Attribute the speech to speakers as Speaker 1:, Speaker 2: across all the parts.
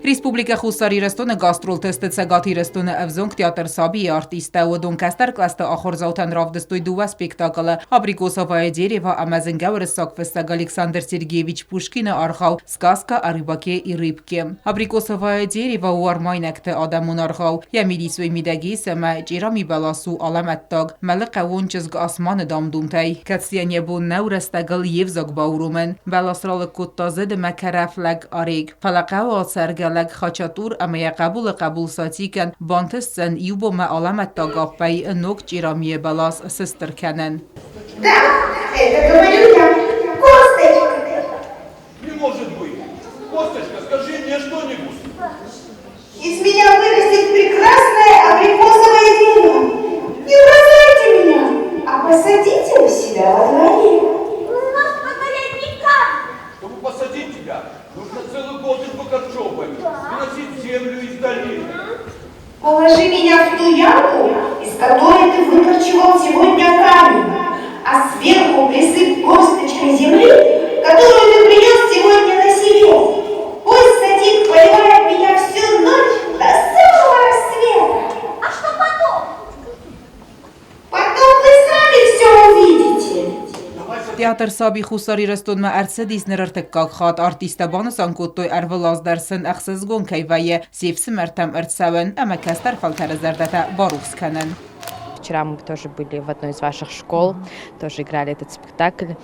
Speaker 1: Республика Хусарирստона гастрол тестыца гатирстона Эвзонг театр Саби артиста Удун Кастер класста Ахорзаутан Равдостуй Дува спектакля Абрикосовое дерево Амазенгауэр Сакфестаг Александр Сергеевич Пушкина Архау Сказка о рыбаке и рыбке. Абрикосовое дерево у Армайнекте Адамун Архау Ямиди свой мидаги сама Джирами Баласу Аламаттаг Малыка Вончезг Асман Дамдумтай Катсияне бун Наурестагал Евзаг Баурумен Баласрал Куттазед Макарафлаг Ариг Фалакау Сергал خاچاتور اما قبول ساتی کن بانتستن یوبو معالمت تا گاپی نوک جیرامی بلاس سستر کنن.
Speaker 2: Да, это говорю я. Косточка.
Speaker 3: Не может быть. Косточка, скажи мне что-нибудь.
Speaker 2: Из меня вырастет прекрасное абрикосовое дерево. Не бросайте меня, а посадите у себя во дворе.
Speaker 4: У нас во дворе никак.
Speaker 3: Чтобы посадить тебя, нужно целый год из бокарчевой выносить землю из долины.
Speaker 2: Положи меня в ту ямку, из которой ты выкорчевал сегодня камень, а сверху присыпь горсточкой земли, которую ты принес сегодня на себе. Пусть садик поливает меня всю ночь до самого рассвета.
Speaker 4: А что потом?
Speaker 2: Потом вы сами все увидите.
Speaker 1: Театр Саби Хусарирстон ما ارسدیس نرتکاک خات آرتیستا بانسان کوتوی اروالاز درسن اخسز گون کیویه سیفس مرتم ارتساون اما کستر فلتر زردتا باروخس کنن.
Speaker 5: Вчера мы тоже были в одной из ваших школ, тоже играли этот спектакль.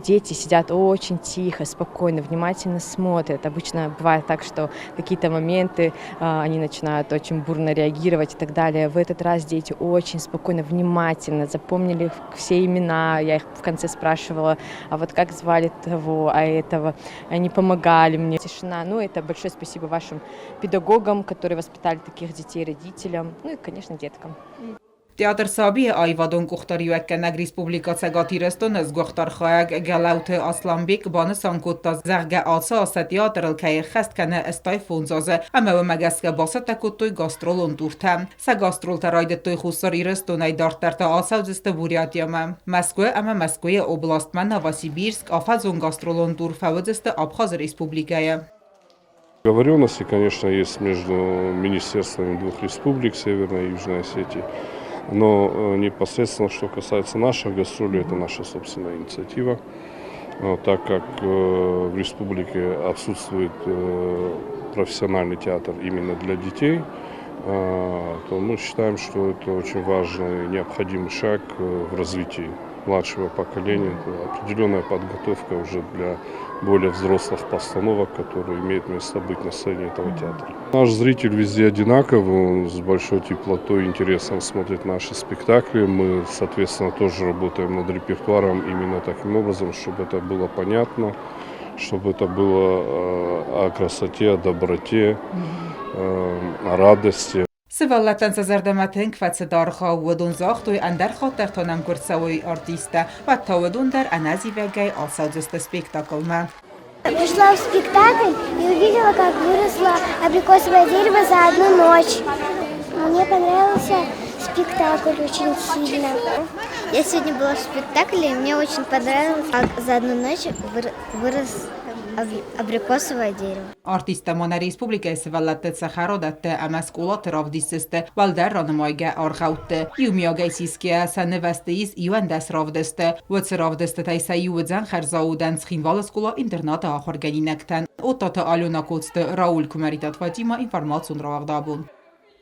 Speaker 5: Дети сидят очень тихо, спокойно, внимательно смотрят. Обычно бывает так, что какие-то моменты они начинают очень бурно реагировать и так далее. В этот раз дети очень спокойно, внимательно запомнили все имена. Я их в конце спрашивала, а вот как звали того, а этого. Они помогали мне. Тишина. Ну, это большое спасибо вашим педагогам, которые воспитали таких детей, родителям, ну и, конечно, деткам.
Speaker 1: Театр Саби айвадон кухтариуекке наг республика цегатирстон از گختار خواهگ گلاوت اسلامبیک بانسان کوتا زرگ آسا س تیاتر الکی خست کنه استای فونزازه اما و مگسک باسط کوتوی گاسترولون دورتم س گاسترول تراید توی خسر ایرستون ای دارتر تا آسا زست بوریاتیام مسکو اما مسکوی اوبلاست من نواسیبیرسک آفازون گاسترولون دور فوزست ابخاز республикая.
Speaker 6: Договоренности, конечно, есть между министерствами двух республик, Северной и Южной Осетии. Но непосредственно, что касается наших гастролей, это наша собственная инициатива. Так как в республике отсутствует профессиональный театр именно для детей, то мы считаем, что это очень важный и необходимый шаг в развитии младшего поколения. Это определенная подготовка уже для более взрослых постановок, которые имеют место быть на сцене этого театра. Наш зритель везде одинаковый, он с большой теплотой и интересом смотрит наши спектакли. Мы, соответственно, тоже работаем над репертуаром именно таким образом, чтобы это было понятно, чтобы это было о красоте, о доброте, о радости.
Speaker 1: سوالتن زردمتن کفت دارخا ودون زاختوی اندر خاطر تانم کرسوی ارتیستا و تاودون در انازی وگای آسازست спектакль ما.
Speaker 4: Пришла в спектакль и увидела, как выросло абрикосовое дерево за одну ночь. Мне понравился спектакль очень сильно. Я сегодня была в спектакле, и мне очень понравилось, как за одну ночь вырос абрикосовое дерево.
Speaker 1: آرتیستا من республика سوالت سخرادت امسکولات رافدیسته والدر رانمایگه آرخوت یومیاگه سیسکه سنوستیز ایوان دست رافدسته و رافدسته تایسا یوزن خرزاودن سخینوال سکولا اینترنات آخرگنی نکتن اوتا تا آلونا کوست راول کمریتات فاطیما اینفرماسون را وقدابون.